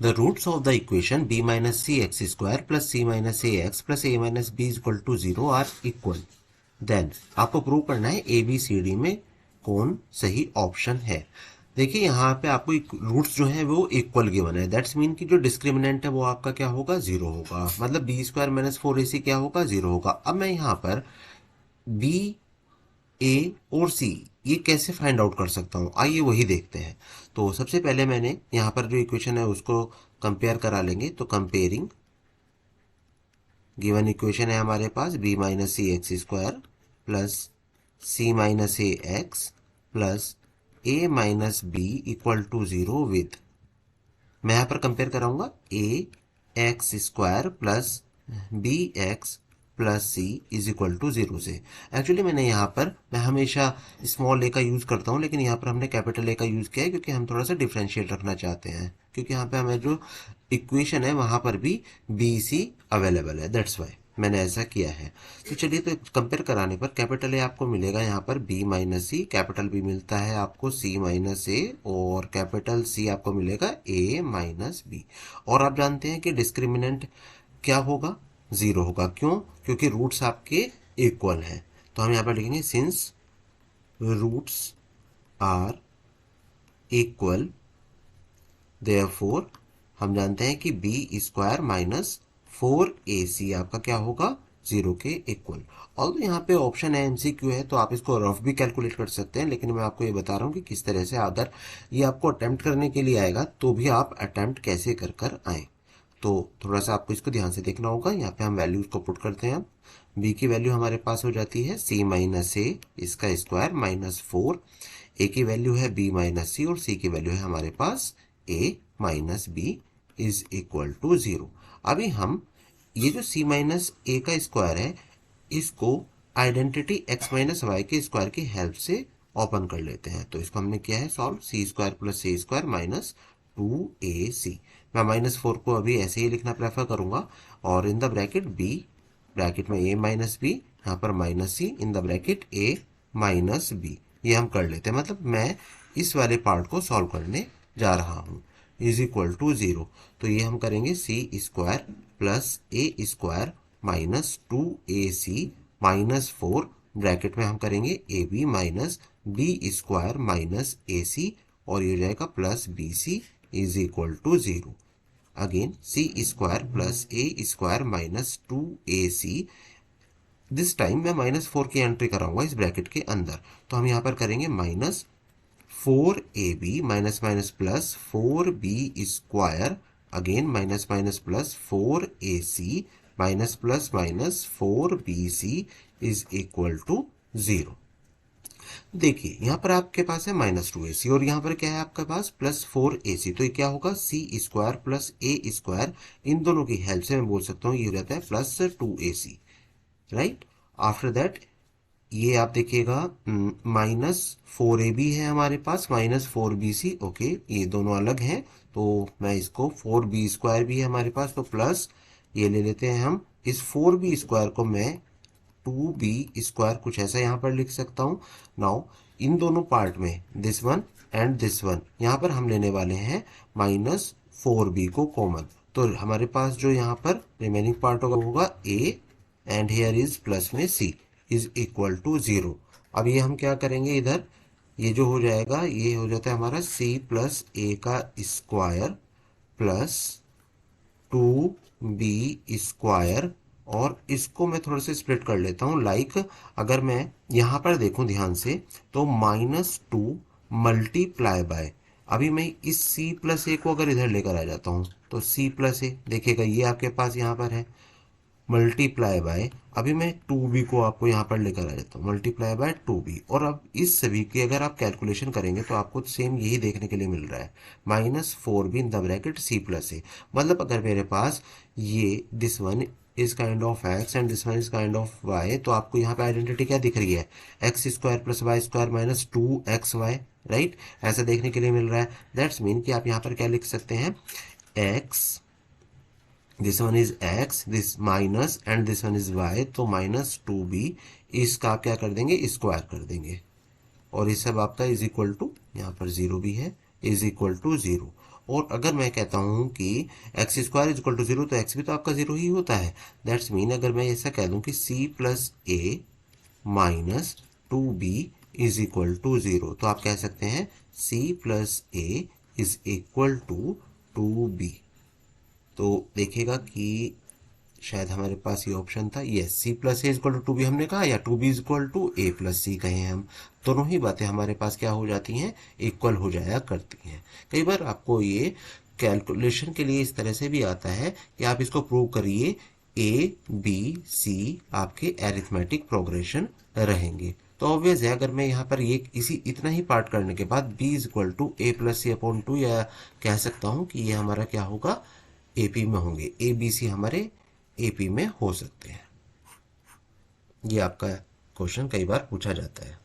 The roots of the equation b minus C x square plus C minus A x plus A minus B equal to 0 are equal. Then आपको prove करना है A B C D में कौन सही option है। देखिए यहाँ पे आपको रूट्स जो है वो इक्वल गिवन है, दैट्स मीन कि जो डिस्क्रिमिनेंट है वो आपका क्या होगा, जीरो होगा, मतलब B square minus four a सी क्या होगा, जीरो होगा। अब मैं यहाँ पर बी ए और सी ये कैसे फाइंड आउट कर सकता हूँ, आइए वही देखते हैं। तो सबसे पहले मैंने यहाँ पर जो इक्वेशन है उसको कंपेयर करा लेंगे। तो कंपेयरिंग गिवन इक्वेशन है हमारे पास B minus C x square plus C minus A x plus A minus B equal to zero with, मैं यहाँ पर कंपेयर कराऊंगा A X square plus B X plus C is equal to zero से। Actually मैंने यहाँ पर, मैं हमेशा स्मॉल ए का यूज करता हूँ, लेकिन यहाँ पर हमने कैपिटल ए का यूज किया है क्योंकि हम थोड़ा सा डिफ्रेंशिएट रखना चाहते हैं, क्योंकि यहाँ पे हमें जो इक्वेशन है वहां पर भी बी सी अवेलेबल है, दैट्स वाई मैंने ऐसा किया है। तो चलिए, तो कंपेयर कराने पर कैपिटल ए आपको मिलेगा यहाँ पर बी माइनस सी, कैपिटल बी मिलता है आपको सी माइनस ए, और कैपिटल सी आपको मिलेगा ए माइनस बी। और आप जानते हैं कि डिस्क्रिमिनेंट क्या होगा, जीरो होगा। क्यों? क्योंकि रूट्स आपके इक्वल हैं। तो हम यहाँ पर लिखेंगे since roots are equal therefore हम जानते हैं कि b square minus four a c आपका क्या होगा, जीरो के इक्वल। और तो यहाँ पे ऑप्शन है एमसीक्यू है, तो आप इसको रफ भी कैलकुलेट कर सकते हैं, लेकिन मैं आपको ये बता रहा हूँ कि किस तरह से, अगर ये आपको अटेम्प्ट करने के लिए आएगा तो भी आप अटेम्प्ट कैसे कर कर आए। तो थोड़ा सा आपको इसको ध्यान से देखना होगा। यहाँ पे हम वैल्यूज को पुट करते हैं। बी की वैल्यू हमारे पास हो जाती है सी माइनस ए इसका स्क्वायर माइनस फोर, ए की वैल्यू है बी माइनस सी और सी की वैल्यू है हमारे पास A minus B is equal to zero. अभी हम ये जो सी माइनस ए का स्क्वायर है इसको आइडेंटिटी एक्स माइनस वाई के स्क्वायर की हेल्प से ओपन कर लेते हैं। तो इसको हमने किया है solve, C square plus C square minus two A सी। मैं माइनस फोर को अभी ऐसे ही लिखना प्रेफर करूंगा, और in the bracket b, bracket में ए माइनस बी, यहाँ पर minus c, in the bracket a minus b, ये हम कर लेते हैं। मतलब मैं इस वाले पार्ट को सॉल्व करने जा रहा हूँ, इज इक्वल टू जीरो। तो ये हम करेंगे C square plus A square minus two A C minus four, bracket में हम करेंगे A B minus B square minus A C, और ये हो जाएगा plus B C is equal to zero. Again C square plus A square minus two A C, this time मैं minus four की entry कराऊंगा इस ब्रैकेट के अंदर। तो हम यहाँ पर करेंगे minus four A B minus minus plus four b square, again minus minus plus four a C minus plus minus four B C is equal to zero. देखिए यहाँ पर आपके पास है माइनस टू ए सी और यहाँ पर क्या है आपके पास प्लस फोर ए सी, तो ये क्या होगा सी स्क्वायर प्लस ए स्क्वायर, इन दोनों की हेल्प से मैं बोल सकता हूँ ये हो जाता है plus two A C, right. After that ये आप देखिएगा माइनस फोर ए बी है हमारे पास minus four B C, okay ये दोनों अलग हैं, तो मैं इसको फोर बी स्क्वायर भी है हमारे पास, तो प्लस ये ले लेते हैं हम, इस फोर बी स्क्वायर को मैं टू बी स्क्वायर कुछ ऐसा यहाँ पर लिख सकता हूँ। नाउ इन दोनों पार्ट में this one and this one, यहाँ पर हम लेने वाले हैं माइनस फोर बी को कॉमन, तो हमारे पास जो यहाँ पर रिमेनिंग पार्ट होगा A and here is plus में सी इज इक्वल टू जीरो। अब ये हम क्या करेंगे, इधर ये जो हो जाएगा ये हो जाता है हमारा सी प्लस ए का square plus two b square, और इसको मैं थोड़ा सा स्प्लिट कर लेता हूँ। लाइक अगर मैं यहाँ पर देखूं ध्यान से तो माइनस टू मल्टीप्लाई बाय, अभी मैं इस c प्लस ए को अगर इधर लेकर आ जाता हूँ तो c प्लस ए देखिएगा ये आपके पास यहाँ पर है, मल्टीप्लाई बाय, अभी मैं टू बी को आपको यहाँ पर लेकर आ जाता हूँ मल्टीप्लाई बाय टू बी, और अब इस सभी की अगर आप कैलकुलेशन करेंगे तो आपको सेम यही देखने के लिए मिल रहा है minus four B in the bracket C plus A. मतलब अगर मेरे पास ये this one is kind of X and this one is kind of Y, तो आपको यहाँ पे आइडेंटिटी क्या दिख रही है, X square plus Y square minus two X Y, right, ऐसा देखने के लिए मिल रहा है। दैट्स मीन कि आप यहाँ पर क्या लिख सकते हैं, x, this one is x, this minus and this one is y, तो माइनस टू बी इसका आप क्या कर देंगे, स्क्वायर कर देंगे, और ये सब आपका इज इक्वल टू, यहाँ पर जीरो भी है, इज इक्वल टू जीरो। और अगर मैं कहता हूँ कि x square is equal to zero, तो एक्स भी तो आपका जीरो ही होता है। दैट्स मीन अगर मैं ऐसा कह दूँ कि C plus A minus two B is equal to zero, तो आप कह सकते हैं C plus A is equal to two B. तो देखिएगा कि शायद हमारे पास ये ऑप्शन था, yes, C plus A equal to two B हमने कहा, या two B equal to A plus C कहें हम। दोनों ही बातें हमारे पास क्या हो जाती हैं, इक्वल हो जाया करती हैं। कई बार आपको ये कैलकुलेशन के लिए इस तरह से भी आता है कि आप इसको प्रूव करिए, ए बी सी आपके एरिथमेटिक प्रोग्रेशन रहेंगे। तो ऑब्वियस है, अगर मैं यहाँ पर ये इसी इतना ही पार्ट करने के बाद b is equal to A plus c upon two, या कह सकता हूँ कि ये हमारा क्या होगा, एपी में होंगे, ए बी सी हमारे एपी में हो सकते हैं। ये आपका क्वेश्चन कई बार पूछा जाता है।